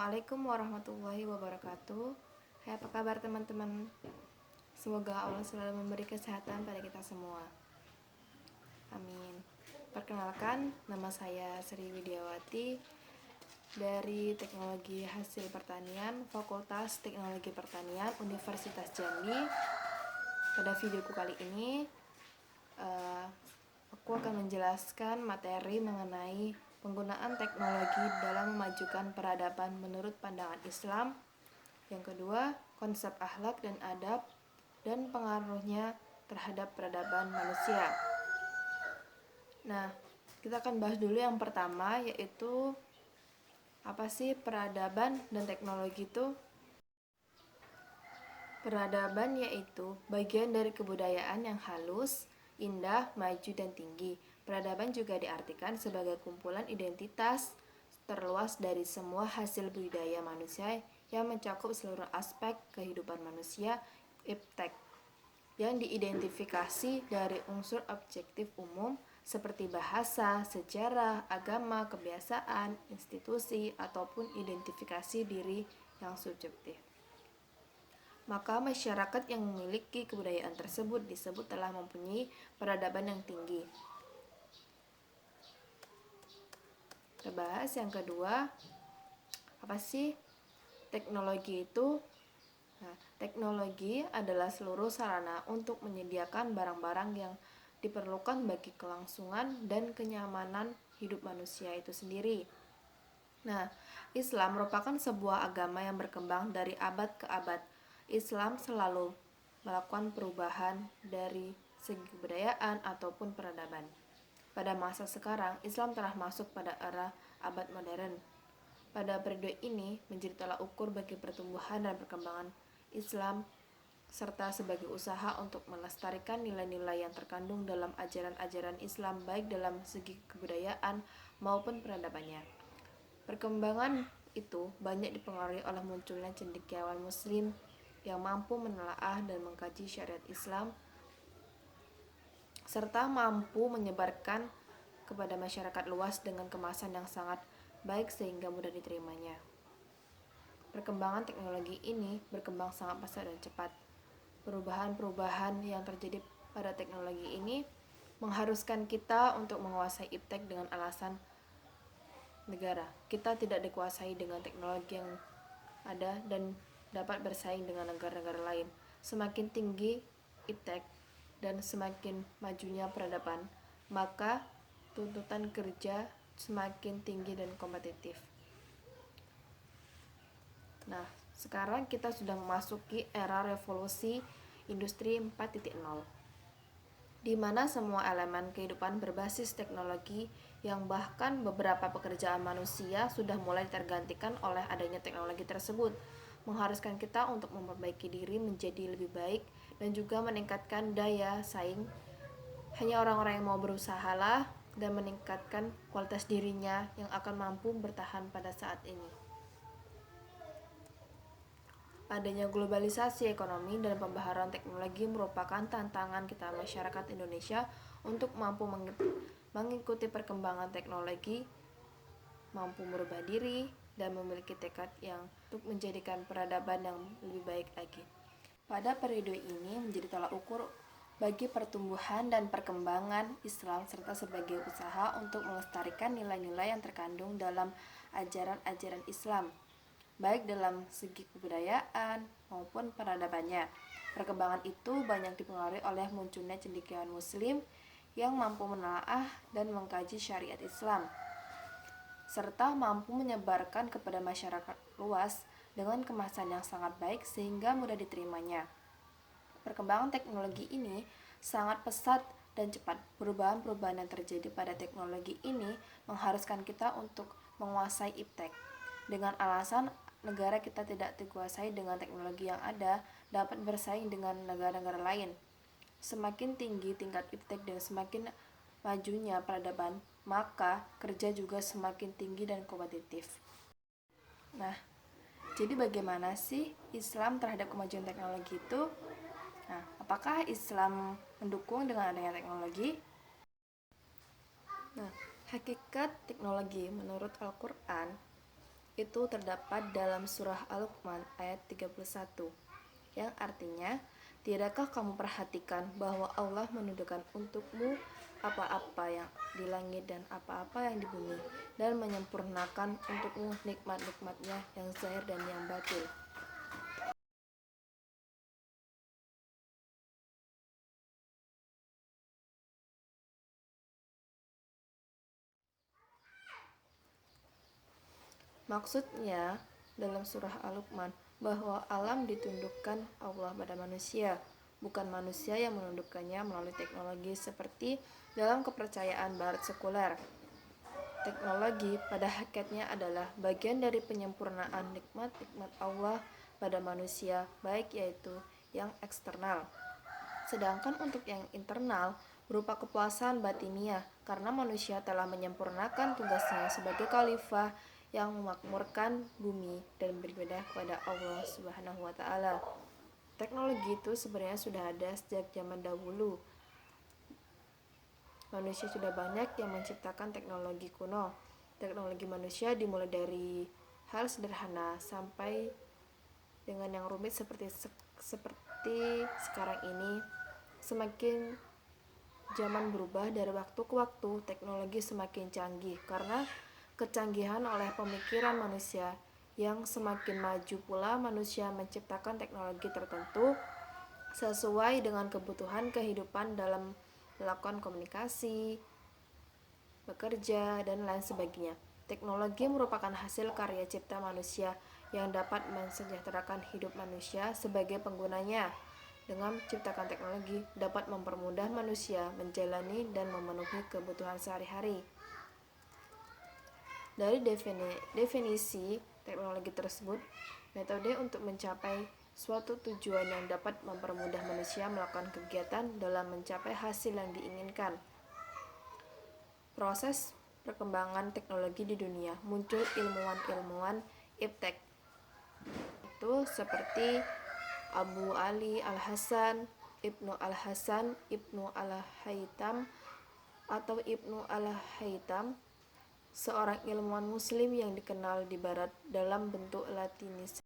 Assalamualaikum warahmatullahi wabarakatuh. Hai, apa kabar teman-teman? Semoga Allah selalu memberi kesehatan pada kita semua. Amin. Perkenalkan, nama saya Sri Widiawati dari Teknologi Hasil Pertanian, Fakultas Teknologi Pertanian, Universitas Jambi. Pada videoku kali ini, aku akan menjelaskan materi mengenai penggunaan teknologi dalam memajukan peradaban menurut pandangan Islam. Yang kedua, konsep akhlak dan adab dan pengaruhnya terhadap peradaban manusia. Nah, kita akan bahas dulu yang pertama, yaitu apa sih peradaban dan teknologi itu? Peradaban yaitu bagian dari kebudayaan yang halus, indah, maju, dan tinggi. Peradaban juga diartikan sebagai kumpulan identitas terluas dari semua hasil budaya manusia yang mencakup seluruh aspek kehidupan manusia, iptek, yang diidentifikasi dari unsur objektif umum seperti bahasa, sejarah, agama, kebiasaan, institusi, ataupun identifikasi diri yang subjektif. Maka masyarakat yang memiliki kebudayaan tersebut disebut telah mempunyai peradaban yang tinggi. Kita bahas yang kedua, apa sih teknologi itu? Nah, teknologi adalah seluruh sarana untuk menyediakan barang-barang yang diperlukan bagi kelangsungan dan kenyamanan hidup manusia itu sendiri. Nah, Islam merupakan sebuah agama yang berkembang dari abad ke abad. Islam selalu melakukan perubahan dari segi kebudayaan ataupun peradaban. Pada masa sekarang, Islam telah masuk pada era abad modern. Pada periode ini menjadi tolak ukur bagi pertumbuhan dan perkembangan Islam serta sebagai usaha untuk melestarikan nilai-nilai yang terkandung dalam ajaran-ajaran Islam baik dalam segi kebudayaan maupun peradabannya. Perkembangan itu banyak dipengaruhi oleh munculnya cendekiawan muslim yang mampu menelaah dan mengkaji syariat Islam serta mampu menyebarkan kepada masyarakat luas dengan kemasan yang sangat baik sehingga mudah diterimanya. Perkembangan teknologi ini berkembang sangat pesat dan cepat. Perubahan-perubahan yang terjadi pada teknologi ini mengharuskan kita untuk menguasai iptek dengan alasan negara. Kita tidak dikuasai dengan teknologi yang ada dan dapat bersaing dengan negara-negara lain. Semakin tinggi iptek dan semakin majunya peradaban, maka tuntutan kerja semakin tinggi dan kompetitif. Nah, sekarang kita sudah memasuki era revolusi industri 4.0, di mana semua elemen kehidupan berbasis teknologi yang bahkan beberapa pekerjaan manusia sudah mulai tergantikan oleh adanya teknologi tersebut, mengharuskan kita untuk memperbaiki diri menjadi lebih baik dan juga meningkatkan daya saing. Hanya orang-orang yang mau berusahalah dan meningkatkan kualitas dirinya yang akan mampu bertahan pada saat ini. Adanya globalisasi ekonomi dan pembaharuan teknologi merupakan tantangan kita masyarakat Indonesia untuk mampu mengikuti perkembangan teknologi, mampu merubah diri, dan memiliki tekad yang untuk menjadikan peradaban yang lebih baik lagi. Pada periode ini menjadi tolak ukur bagi pertumbuhan dan perkembangan Islam serta sebagai usaha untuk melestarikan nilai-nilai yang terkandung dalam ajaran-ajaran Islam, baik dalam segi kebudayaan maupun peradabannya. Perkembangan itu banyak dipengaruhi oleh munculnya cendekiawan muslim yang mampu menelaah dan mengkaji syariat Islam serta mampu menyebarkan kepada masyarakat luas dengan kemasan yang sangat baik sehingga mudah diterimanya. Perkembangan teknologi ini sangat pesat dan cepat. Perubahan-perubahan yang terjadi pada teknologi ini mengharuskan kita untuk menguasai iptek. Dengan alasan negara kita tidak dikuasai dengan teknologi yang ada, dapat bersaing dengan negara-negara lain. Semakin tinggi tingkat iptek dan semakin majunya peradaban, maka kerja juga semakin tinggi dan kompetitif. Nah, jadi bagaimana sih Islam terhadap kemajuan teknologi itu? Nah, apakah Islam mendukung dengan adanya teknologi? Nah, hakikat teknologi menurut Al-Quran itu terdapat dalam surah Al-Luqman ayat 31, yang artinya, tidakkah kamu perhatikan bahwa Allah menundukkan untukmu apa-apa yang di langit dan apa-apa yang di bumi, dan menyempurnakan untukmu nikmat-nikmatnya yang zahir dan yang batin. Maksudnya, dalam surah Al-Luqman, bahwa alam ditundukkan Allah pada manusia, bukan manusia yang menundukkannya melalui teknologi seperti dalam kepercayaan barat sekuler. Teknologi pada hakikatnya adalah bagian dari penyempurnaan nikmat-nikmat Allah pada manusia, baik yaitu yang eksternal. Sedangkan untuk yang internal berupa kepuasan batiniah, karena manusia telah menyempurnakan tugasnya sebagai khalifah yang memakmurkan bumi dan beribadah kepada Allah Subhanahu wa taala. Teknologi itu sebenarnya sudah ada sejak zaman dahulu. Manusia sudah banyak yang menciptakan teknologi kuno. Teknologi manusia dimulai dari hal sederhana sampai dengan yang rumit seperti sekarang ini. Semakin zaman berubah dari waktu ke waktu, teknologi semakin canggih karena kecanggihan oleh pemikiran manusia yang semakin maju pula manusia menciptakan teknologi tertentu sesuai dengan kebutuhan kehidupan dalam melakukan komunikasi, bekerja, dan lain sebagainya. Teknologi merupakan hasil karya cipta manusia yang dapat mensejahterakan hidup manusia sebagai penggunanya. Dengan menciptakan teknologi dapat mempermudah manusia menjalani dan memenuhi kebutuhan sehari-hari. Dari definisi teknologi tersebut, metode untuk mencapai suatu tujuan yang dapat mempermudah manusia melakukan kegiatan dalam mencapai hasil yang diinginkan. Proses perkembangan teknologi di dunia, muncul ilmuwan-ilmuwan iptek itu seperti Abu Ali Al-Hasan, Ibnu Al-Hasan, Ibnu Al-Haytham atau Ibnu Al-Haytham, seorang ilmuwan muslim yang dikenal di barat dalam bentuk latinisasi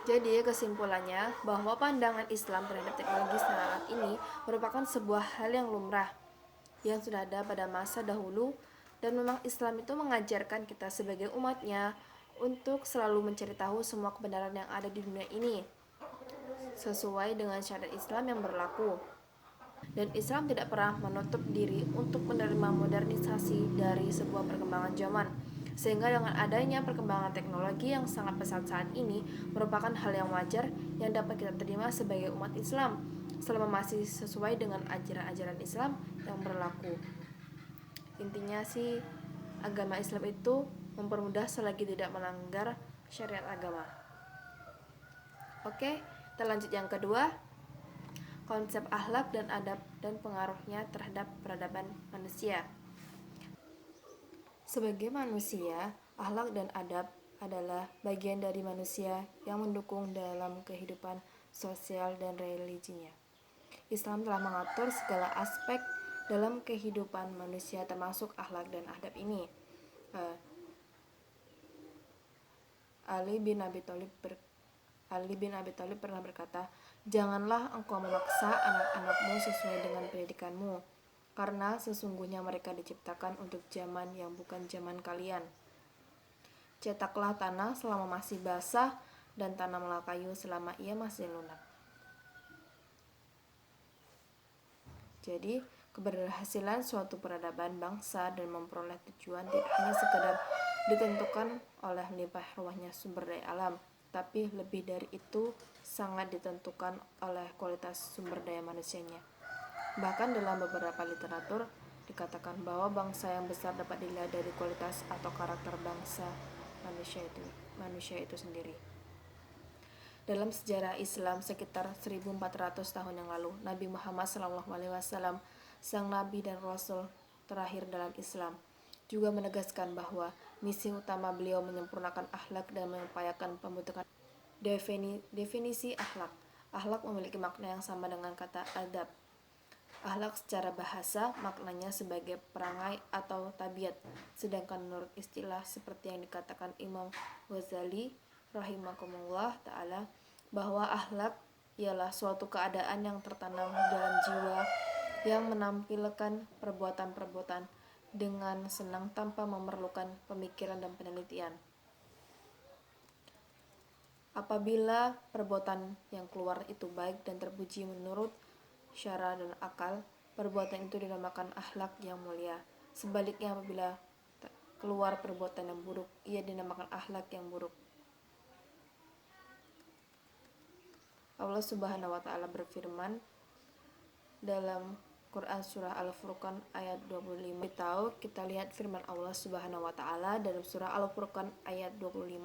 Jadi kesimpulannya bahwa pandangan Islam terhadap teknologi saat ini merupakan sebuah hal yang lumrah yang sudah ada pada masa dahulu, dan memang Islam itu mengajarkan kita sebagai umatnya untuk selalu mencari tahu semua kebenaran yang ada di dunia ini sesuai dengan syariat Islam yang berlaku. Dan Islam tidak pernah menutup diri untuk menerima modernisasi dari sebuah perkembangan zaman. Sehingga dengan adanya perkembangan teknologi yang sangat pesat saat ini merupakan hal yang wajar yang dapat kita terima sebagai umat Islam selama masih sesuai dengan ajaran-ajaran Islam yang berlaku. Intinya sih agama Islam itu mempermudah selagi tidak melanggar syariat agama. Oke, kita lanjut yang kedua, konsep akhlak dan adab dan pengaruhnya terhadap peradaban manusia. Sebagai manusia, akhlak dan adab adalah bagian dari manusia yang mendukung dalam kehidupan sosial dan religinya. Islam telah mengatur segala aspek dalam kehidupan manusia termasuk akhlak dan adab ini. Ali bin Abi Thalib pernah berkata, "Janganlah engkau memaksa anak-anakmu sesuai dengan pendidikanmu, karena sesungguhnya mereka diciptakan untuk zaman yang bukan zaman kalian. Cetaklah tanah selama masih basah, dan tanamlah kayu selama ia masih lunak." Jadi, keberhasilan suatu peradaban bangsa dan memperoleh tujuan tidak hanya sekedar ditentukan oleh limpah ruahnya sumber daya alam, tapi lebih dari itu sangat ditentukan oleh kualitas sumber daya manusianya. Bahkan dalam beberapa literatur dikatakan bahwa bangsa yang besar dapat dilihat dari kualitas atau karakter bangsa manusia itu sendiri. Dalam sejarah Islam sekitar 1400 tahun yang lalu, Nabi Muhammad SAW, sang nabi dan rasul terakhir dalam Islam, juga menegaskan bahwa misi utama beliau menyempurnakan akhlak dan mengupayakan pembentukan definisi akhlak. Akhlak memiliki makna yang sama dengan kata adab. Akhlak secara bahasa maknanya sebagai perangai atau tabiat, sedangkan menurut istilah seperti yang dikatakan Imam Ghazali rahimahumullah ta'ala, bahwa akhlak ialah suatu keadaan yang tertanam dalam jiwa yang menampilkan perbuatan-perbuatan dengan senang tanpa memerlukan pemikiran dan penelitian. Apabila perbuatan yang keluar itu baik dan terpuji menurut syara dan akal, perbuatan itu dinamakan akhlak yang mulia. Sebaliknya, apabila keluar perbuatan yang buruk, ia dinamakan akhlak yang buruk. Allah Subhanahu wa taala berfirman dalam Quran surah Al-Furqan ayat 25. Kita lihat firman Allah Subhanahu wa taala dalam surah Al-Furqan ayat 25.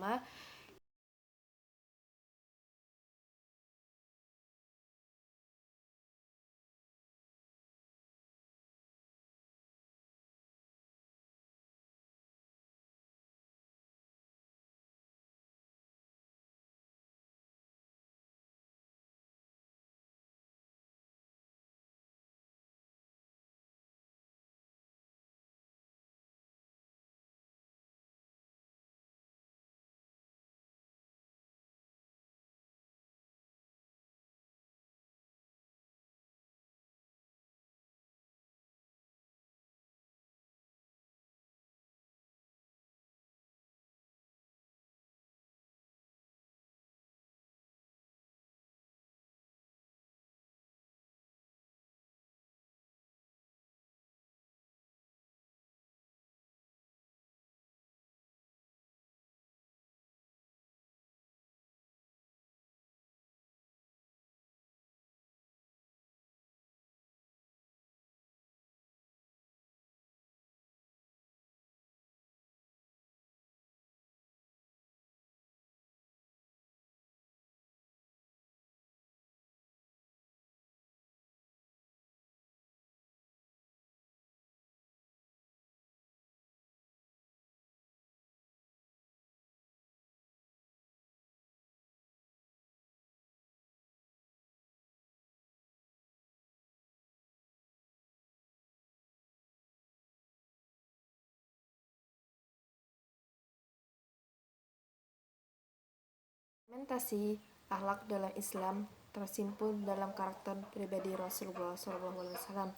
Implementasi akhlak dalam Islam tersimpul dalam karakter pribadi Rasulullah SAW.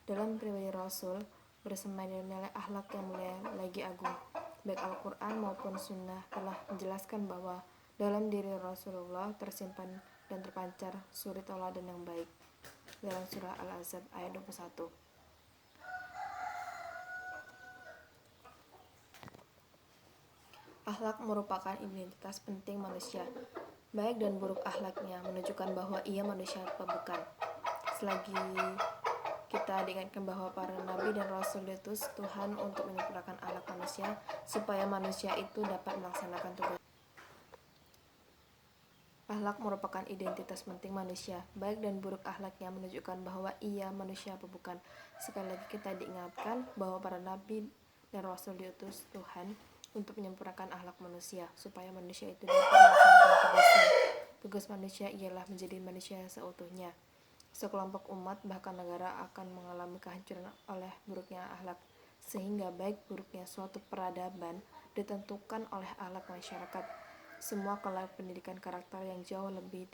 Dalam pribadi Rasul bersama nilai akhlak yang mulia lagi agung. Baik Al-Quran maupun Sunnah telah menjelaskan bahwa dalam diri Rasulullah tersimpan dan terpancar suri tauladan yang baik. Dalam surah Al-Ahzab ayat 21. Akhlak merupakan identitas penting manusia. Baik dan buruk akhlaknya menunjukkan bahwa ia manusia atau bukan. Selagi kita diingatkan bahwa para nabi dan rasul diutus Tuhan untuk menyempurnakan akhlak manusia supaya manusia itu dapat melaksanakan tugas. Akhlak merupakan identitas penting manusia. Baik dan buruk akhlaknya menunjukkan bahwa ia manusia atau bukan. Sekali lagi kita diingatkan bahwa para nabi dan rasul diutus Tuhan untuk menyempurnakan akhlak manusia supaya manusia itu dapat melaksanakan tugasnya. Tugas manusia ialah menjadi manusia seutuhnya. Sekelompok umat bahkan negara akan mengalami kehancuran oleh buruknya akhlak, sehingga baik buruknya suatu peradaban ditentukan oleh akhlak masyarakat. Semua kelas pendidikan karakter yang jauh lebih